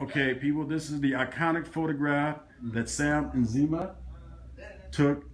Okay, people, this is the iconic photograph that Sam Nzima took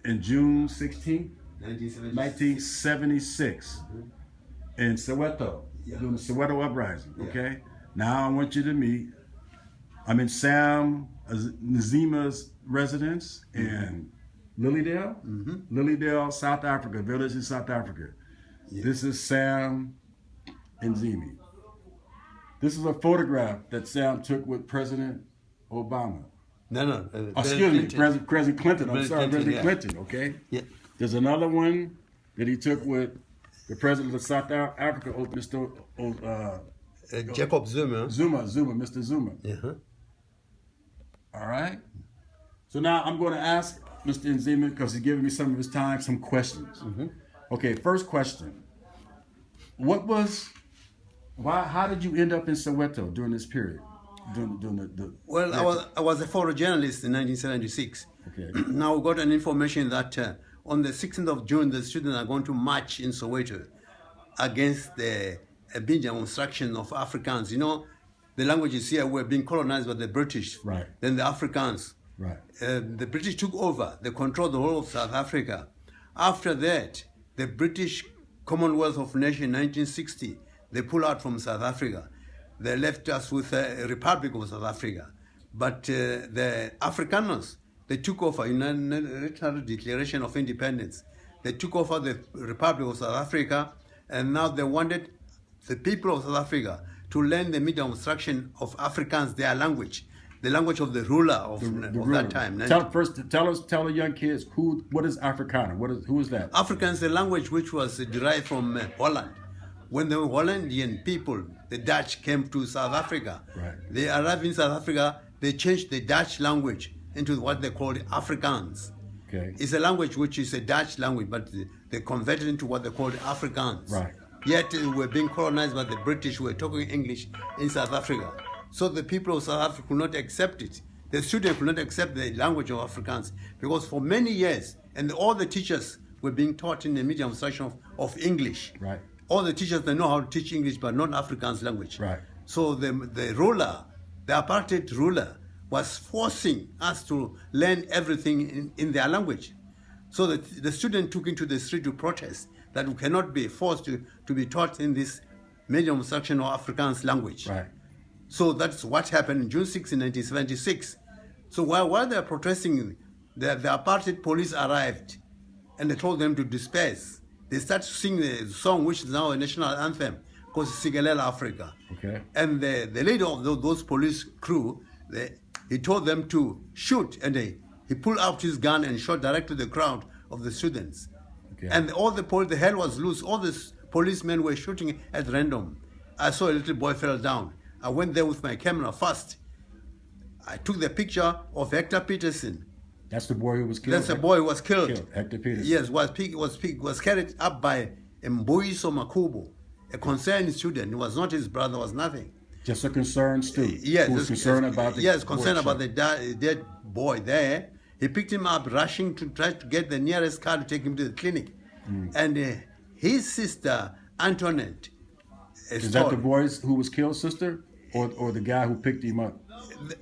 in June 16th, 1976 in Soweto, during the Soweto Uprising, okay? Now I want you to meet, I'm in Sam Nzima's residence in Lilydale, South Africa, village in South Africa. This is Sam Nzima. This is a photograph that Sam took with President Obama. No. Excuse me, President Clinton. I'm sorry, President Clinton, okay? Yeah. There's another one that he took with the President of South Africa, Mr. Jacob Zuma. Mr. Zuma. Uh-huh. All right? So now I'm going to ask Mr. Nzima, because he's giving me some of his time, some questions. Okay, first question. How did you end up in Soweto during this period? Well, I was a photojournalist in 1976. Okay. Now we got an information that on the 16th of June, the students are going to march in Soweto against the big demonstration of Afrikaans. You know, the languages here were being colonized by the British. Right. Then the Afrikaans. Right. The British took over. They controlled the whole of South Africa. After that, the British Commonwealth of Nations in 1960, they pulled out from South Africa. They left us with a Republic of South Africa. But the Afrikaners, they took over in a Declaration of Independence. They took over the Republic of South Africa, and now they wanted the people of South Africa to learn the demonstration of Afrikaans, their language, the language of the ruler of that time. Tell the young kids what is Afrikaner? Who is that? Afrikaans is a language which was derived from Holland. When the Hollandian people, the Dutch, came to South Africa, right. They arrived in South Africa, they changed the Dutch language into what they called Afrikaans. Okay. It's a language which is a Dutch language, but they converted into what they called Afrikaans. Right. Yet we were being colonized by the British who were talking English in South Africa. So the people of South Africa could not accept it. The students could not accept the language of Afrikaans because for many years, and all the teachers were being taught in the medium instruction of English. Right. All the teachers, they know how to teach English, but not Afrikaans language. Right. So the ruler, the apartheid ruler, was forcing us to learn everything in their language. So the student took into the street to protest that we cannot be forced to be taught in this medium instruction of Afrikaans language. Right. So that's what happened in June 6, 1976. So while they were protesting, the apartheid police arrived and they told them to disperse. They started to sing the song which is now a national anthem called Sigelela Africa. Okay. And the leader of those police crew, he told them to shoot, and he pulled out his gun and shot directly to the crowd of the students. Okay. And the hell was loose. All the policemen were shooting at random. I saw a little boy fell down. I went there with my camera first. I took the picture of Hector Pietersen. That's the boy who was killed? That's the boy who was killed. Hector Pietersen. Yes, was carried up by Mbuyiso Makubo, a concerned student. It was not his brother, was nothing. Just a concerned student. Yes. Who was concerned about the concerned about the dead boy there. He picked him up, rushing to try to get the nearest car to take him to the clinic. And his sister, Antoinette, is that the boy who was killed, sister? Or the guy who picked him up?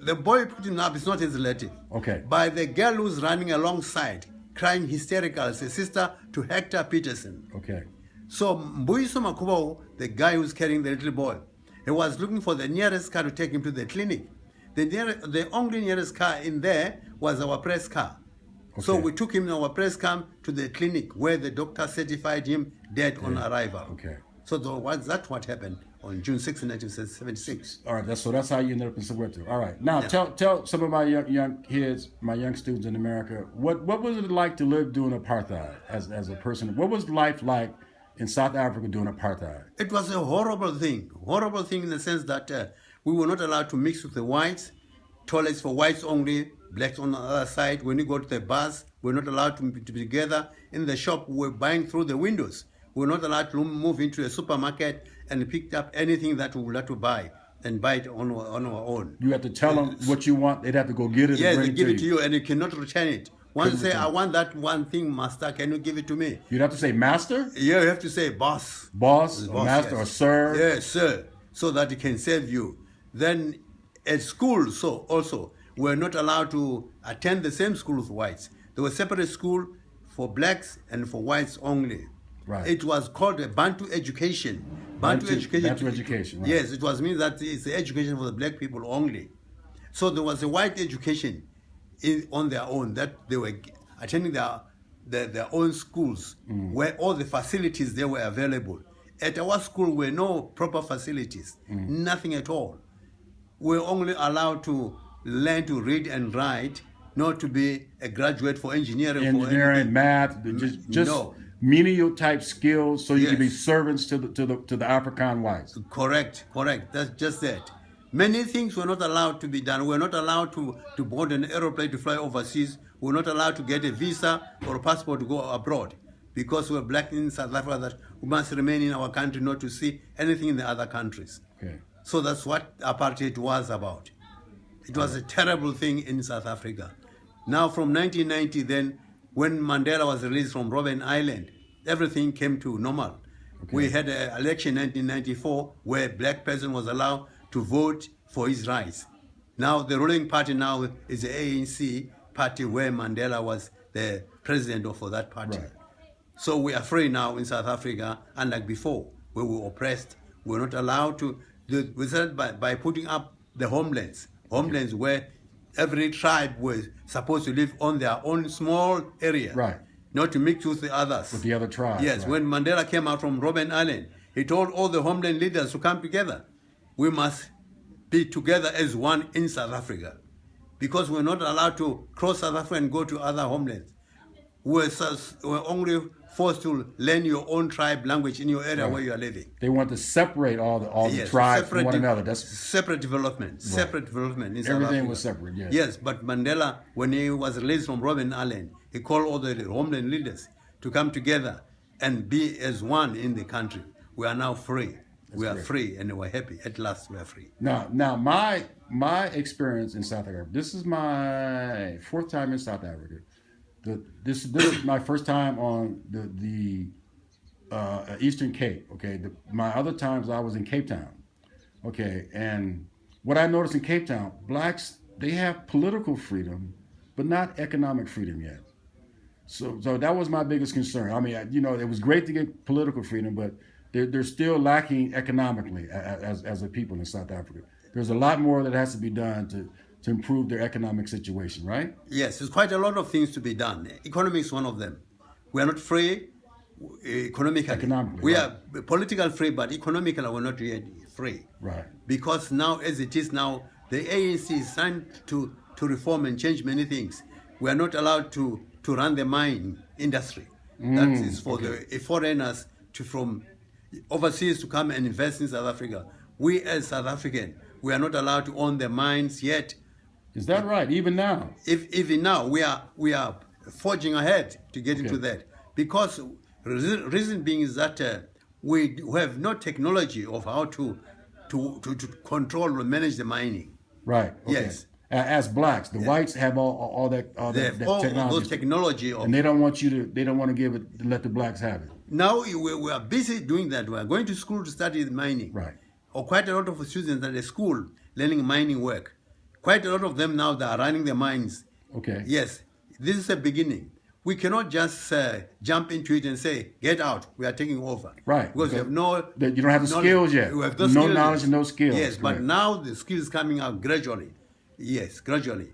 The boy who picked him up is not his relative. Okay. By the girl who's running alongside, crying hysterical, as a sister to Hector Pietersen. Okay. So Mbuyiso Makubo, the guy who's carrying the little boy, he was looking for the nearest car to take him to the clinic. The only nearest car in there was our press car. Okay. So we took him in our press car to the clinic where the doctor certified him dead on arrival. Okay. So that's what happened on June 6, 1976. All right, so that's how you ended up in Soweto. All right, now tell some of my young kids, my young students in America, what was it like to live during apartheid as a person? What was life like in South Africa during apartheid? It was a horrible thing in the sense that we were not allowed to mix with the whites, toilets for whites only, blacks on the other side. When you go to the bus, we're not allowed to be together. In the shop, we're buying through the windows. We're not allowed to move into a supermarket and pick up anything that we would like to buy and buy it on our own. You have to tell them what you want. They'd have to go get it. Yes, and bring they give it to you, and you cannot return it. Once you say, I want that one thing, master, can you give it to me? You'd have to say master? Yeah, you have to say boss. Boss, or master, yes. or sir? Yes, sir, so that it can save you. Then at school, so also, were not allowed to attend the same school with whites. There was separate school for blacks and for whites only. Right. It was called a Bantu education. Bantu education, right. Yes, it was mean that it's the education for the black people only. So there was a white education on their own, that they were attending their own schools, where all the facilities there were available. At our school were no proper facilities, nothing at all. We were only allowed to learn to read and write, not to be a graduate for engineering, math, just no. menial type skills, so you can be servants to the African whites. Correct. That's just that. Many things were not allowed to be done. We were not allowed to board an aeroplane to fly overseas. We were not allowed to get a visa or a passport to go abroad, because we were black in South Africa, that we must remain in our country, not to see anything in the other countries. Okay. So that's what apartheid was about. It was a terrible thing in South Africa. Now from 1990 then, when Mandela was released from Robben Island, everything came to normal. Okay. We had an election in 1994 where black person was allowed to vote for his rights. Now the ruling party now is the ANC party, where Mandela was the president for that party. Right. So we are free now in South Africa, unlike before, where we were oppressed. We were not allowed to. We started by putting up the homelands where every tribe was supposed to live on their own small area, right? Not to mix with the others. With the other tribes. Yes, right. When Mandela came out from Robben Island, he told all the homeland leaders to come together. We must be together as one in South Africa, because we're not allowed to cross South Africa and go to other homelands. We're only forced to learn your own tribe language in your area where you are living. They want to separate all the tribes from one another. That's separate development. Right. Separate development in South Africa. Everything was separate. Yes. Yes, but Mandela, when he was released from Robben Island, he called all the homeland leaders to come together and be as one in the country. We are now free. We are free, and we're happy. At last, we are free. Now, my experience in South Africa. This is my 4th time in South Africa. This is my first time on the Eastern Cape. Okay, my other times I was in Cape Town. Okay, and what I noticed in Cape Town, blacks, they have political freedom, but not economic freedom yet. So that was my biggest concern. I mean, it was great to get political freedom, but they're still lacking economically as a people in South Africa. There's a lot more that has to be done to improve their economic situation, right? Yes, there's quite a lot of things to be done. Economy is one of them. We are not free economically. We are political free, but economically we're not yet free. Right. Because now, as it is now, the ANC is trying to reform and change many things. We are not allowed to run the mine industry. That is for the foreigners from overseas to come and invest in South Africa. We as South African, we are not allowed to own the mines yet. Is that right? Even now? Even now, we are forging ahead to get into that, because reason being is that we have no technology of how to control or manage the mining. Right. Okay. Yes. As blacks, the whites have all that technology. All those technology, and they don't want to give it, let the blacks have it. Now we are busy doing that. We are going to school to study mining. Right. Or quite a lot of students at the school learning mining work. Quite a lot of them now, they are running the mines. Okay. Yes, this is a beginning. We cannot just jump into it and say, get out, we are taking over. Right. Because we have you don't have the skills yet. We have no knowledge and no skills. Yes, but now the skills coming out gradually. Yes, gradually.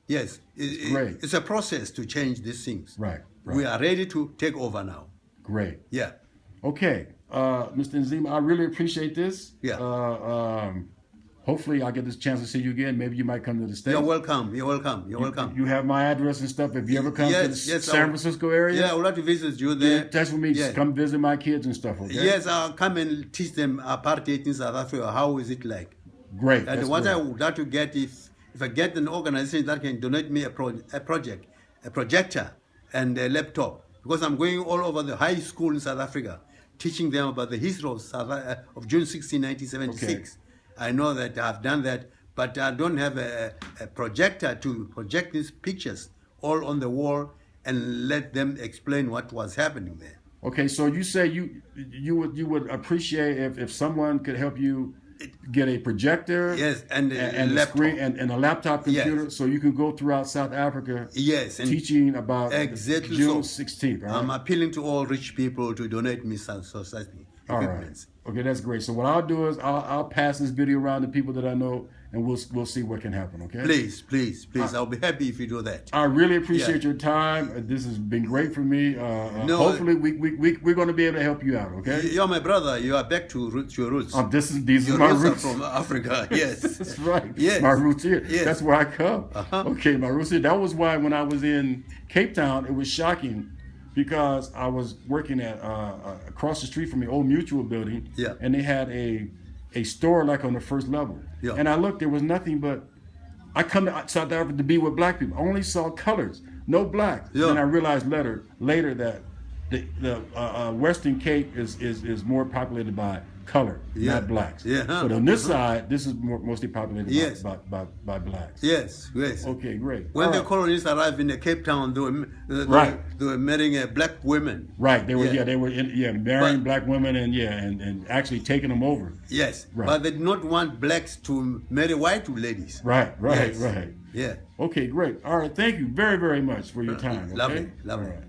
Yes, great. It's a process to change these things. Right. We are ready to take over now. Great. Yeah. Okay, Mr. Nzima, I really appreciate this. Yeah. Hopefully I'll get this chance to see you again. Maybe you might come to the States. You're welcome. You're welcome. You're welcome. You have my address and stuff. If you ever come to the San Francisco area. Yeah, I would like to visit you there. Get in touch with me. Just come visit my kids and stuff, okay? Yes, I'll come and teach them apartheid in South Africa. How is it like? Great. And what I would like to get, if I get an organization that can donate me a projector and a laptop, because I'm going all over the high school in South Africa, teaching them about the history of June 16, 1976. Okay. I know that I've done that, but I don't have a projector to project these pictures all on the wall and let them explain what was happening there. Okay, so you say you would appreciate if someone could help you get a projector. Yes, and a laptop. screen and a laptop computer, Yes. so you can go throughout South Africa. Yes, and teaching about exactly June so. 16th. Right? I'm appealing to all rich people to donate me some society equipments. All right. Okay, that's great. So what I'll do is I'll pass this video around to people that I know, and we'll see what can happen. Okay. Please. I'll be happy if you do that. I really appreciate your time. This has been great for me. Hopefully, we're going to be able to help you out. Okay. You're my brother. You are back to your roots. These are my roots. Are from Africa. Yes. That's right. Yes. My roots here. Yes. That's where I come. Okay, my roots here. That was why when I was in Cape Town, it was shocking. Because I was working at across the street from the old Mutual building, and they had a store like on the first level. Yeah. And I looked, there was nothing but, I come to South Africa to be with black people. I only saw colors, no blacks. Yeah. Then I realized later that the Western Cape is more populated by color, not blacks. Yeah. But on this side, this is mostly populated by blacks. Yes. Okay, great. When the colonists arrived in Cape Town, they were marrying black women. Right. They were marrying black women and actually taking them over. Yes. Right. But they did not want blacks to marry white ladies. Right. Yes. Right. Yeah. Okay, great. All right. Thank you very, very much for your time. Okay? Lovely. All right.